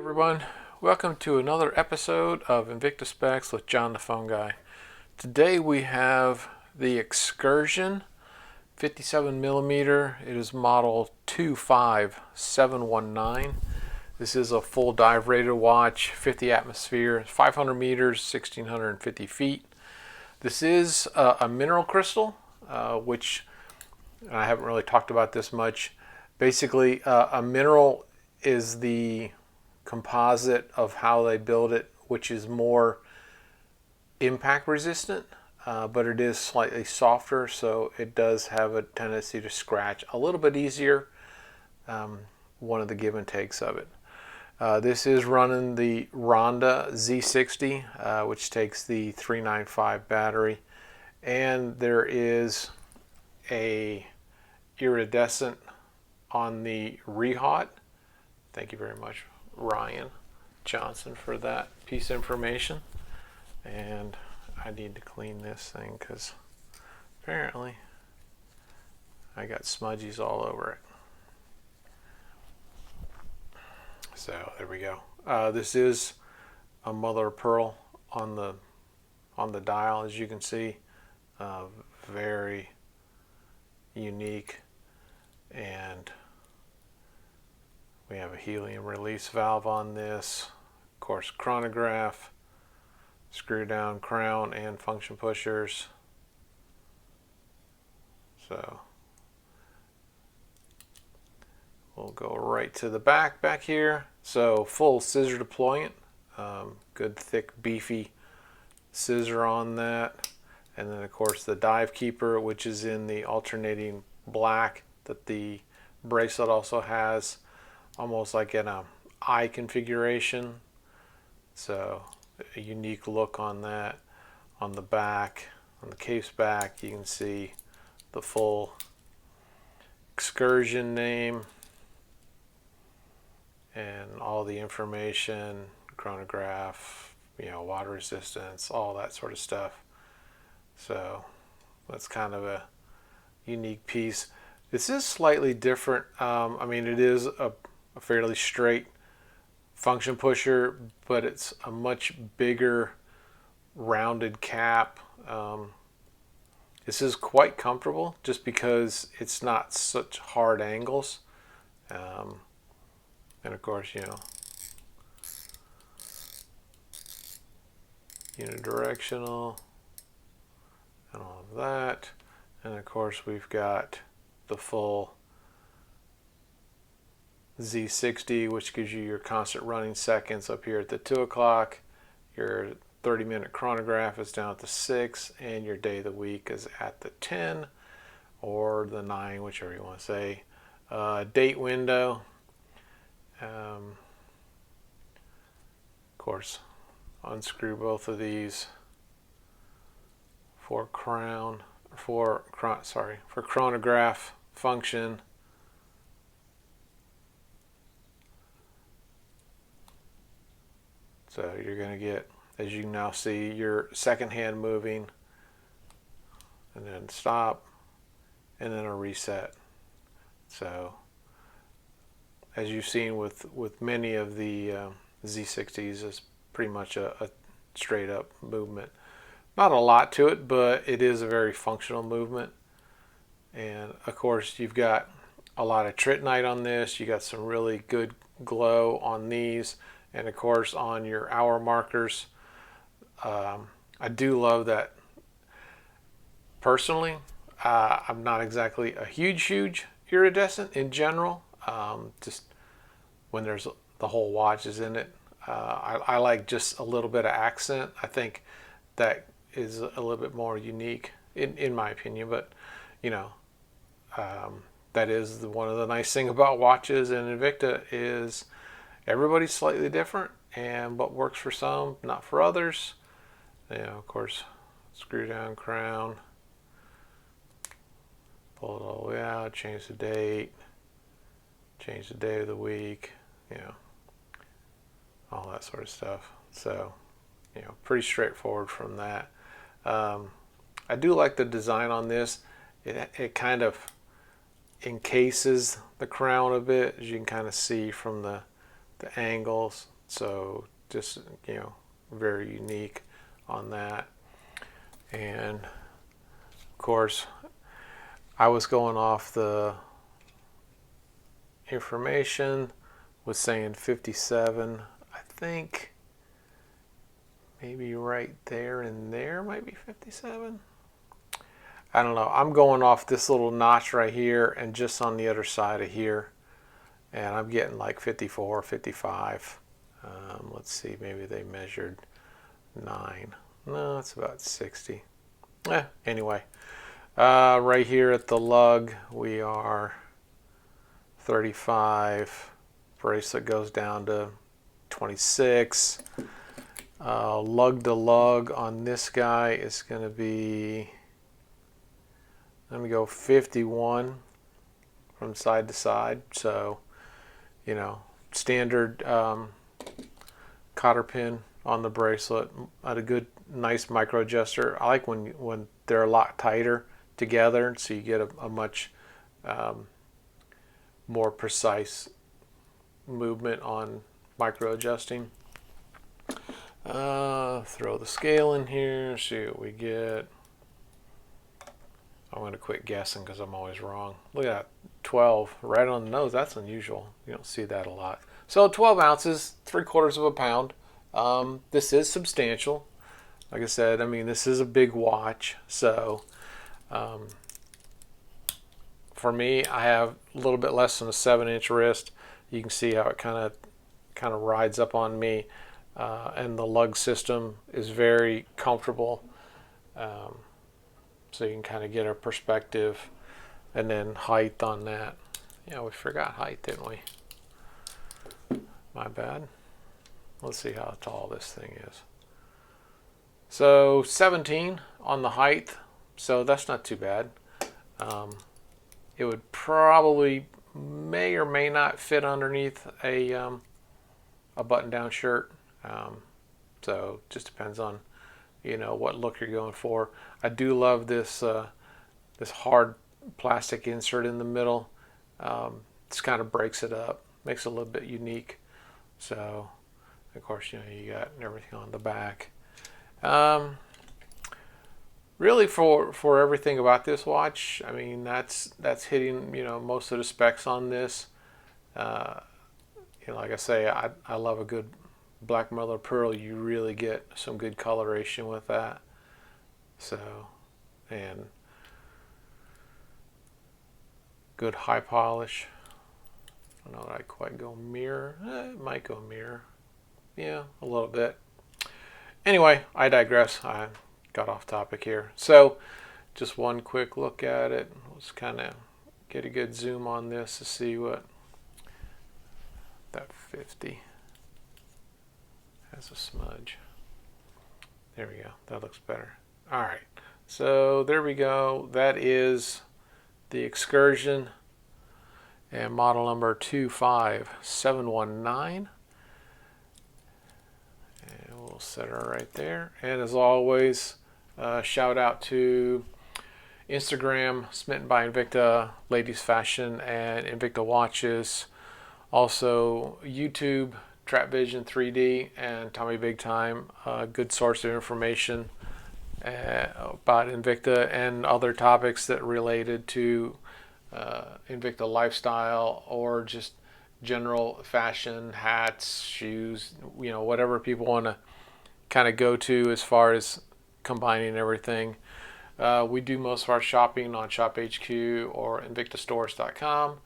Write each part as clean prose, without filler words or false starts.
Everyone, welcome to another episode of Invicta Specs with John the Phone Guy. Today we have the Excursion 57mm. It is model 25719. This is a full dive rated watch, 50 atmosphere, 500 meters, 1650 feet. This is a mineral crystal, which I haven't really talked about this much. Basically, a mineral is the composite of how they build it, which is more impact resistant, but it is slightly softer, so it does have a tendency to scratch a little bit easier. One of the give and takes of it. This is running the Ronda Z60, which takes the 395 battery, and there is a iridescent on the Rehot. Thank you very much, Ryan Johnson, for that piece of information. And I need to clean this thing because apparently I got smudgies all over it. So there we go. This is a mother of pearl on the dial, as you can see. Very unique, and we have a helium release valve on this. Of course, chronograph, screw down crown, and function pushers. So we'll go right to the back here. So full scissor deployment, good thick beefy scissor on that. And then of course the dive keeper, which is in the alternating black that the bracelet also has, almost like in a eye configuration. So a unique look on that. On the back, on the case back, you can see the full Excursion name and all the information, chronograph, water resistance, all that sort of stuff. So that's kind of a unique piece. This is slightly different. I mean, it is a fairly straight function pusher, but it's a much bigger rounded cap. This is quite comfortable just because it's not such hard angles. And of course, unidirectional and all of that. And of course, we've got the full Z60, which gives you your constant running seconds up here at the 2 o'clock. Your 30-minute chronograph is down at the 6, and your day of the week is at the 10 or the 9, whichever you want to say. Date window. Of course, unscrew both of these for chronograph function. So you're going to get, as you now see, your second hand moving, and then stop, and then a reset. So as you've seen with many of the Z60s, it's pretty much a straight up movement. Not a lot to it, but it is a very functional movement. And of course, you've got a lot of trittonite on this. You got some really good glow on these. And of course, on your hour markers, I do love that. Personally, I'm not exactly a huge iridescent in general. Just when there's the whole watch is in it, I like just a little bit of accent. I think that is a little bit more unique in my opinion. But that is one of the nice thing about watches and Invicta is everybody's slightly different, and what works for some, not for others. Of course, screw down crown, pull it all the way out, change the date, change the day of the week, all that sort of stuff. So, pretty straightforward from that. I do like the design on this. It kind of encases the crown a bit, as you can kind of see from the the angles. So just, you know, very unique on that. And of course, I was going off the information, was saying 57. I think maybe right there and there might be 57. I don't know. I'm going off this little notch right here and just on the other side of here. And I'm getting like 54, 55. Let's see, maybe they measured 9. No, it's about 60. Anyway, right here at the lug, we are 35. Bracelet goes down to 26. Lug to lug on this guy is going to be, let me go 51 from side to side. So, you know, standard cotter pin on the bracelet at a good, nice micro adjuster. I like when they're a lot tighter together, so you get a much more precise movement on micro adjusting. Throw the scale in here, see what we get. I'm going to quit guessing because I'm always wrong. Look at that, 12 right on the nose. That's unusual. You don't see that a lot. So 12 ounces, 3/4 of a pound. This is substantial. Like I said, I mean, this is a big watch. So for me, I have a little bit less than a 7-inch wrist. You can see how it kind of rides up on me. And the lug system is very comfortable. So you can kind of get a perspective. And then height on that. Yeah, we forgot height, didn't we? My bad. Let's see how tall this thing is. So 17 on the height. So that's not too bad. It would probably may or may not fit underneath a button-down shirt. So just depends on, you know, what look you're going for. I do love this this hard plastic insert in the middle. Just kind of breaks it up, makes it a little bit unique. So of course, you know, you got everything on the back. Really for everything about this watch, I mean, that's hitting, you know, most of the specs on this. You know, like I say, I love a good black mother of pearl. You really get some good coloration with that. So, and good high polish. I don't know that I quite go mirror. It might go mirror. Yeah, a little bit. Anyway, I digress. I got off topic here. So, just one quick look at it. Let's kind of get a good zoom on this to see what that 50 has a smudge. There we go. That looks better. All right. So there we go. That is the Excursion and model number 25719. And we'll set her right there. And as always, shout out to Instagram, Smitten by Invicta, Ladies Fashion, and Invicta Watches. Also YouTube, Trap Vision 3D, and Tommy Big Time. Good source of information about Invicta and other topics that related to Invicta lifestyle or just general fashion, hats, shoes, you know, whatever people want to kind of go to as far as combining everything. We do most of our shopping on ShopHQ or InvictaStores.com.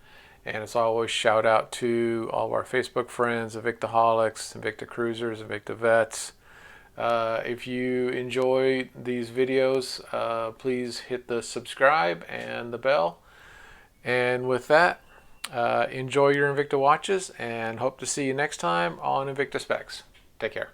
And as always, shout out to all of our Facebook friends, Invictaholics, Invictacruisers, InvictaVets. If you enjoy these videos, please hit the subscribe and the bell. And with that, enjoy your Invicta watches and hope to see you next time on Invicta Specs. Take care.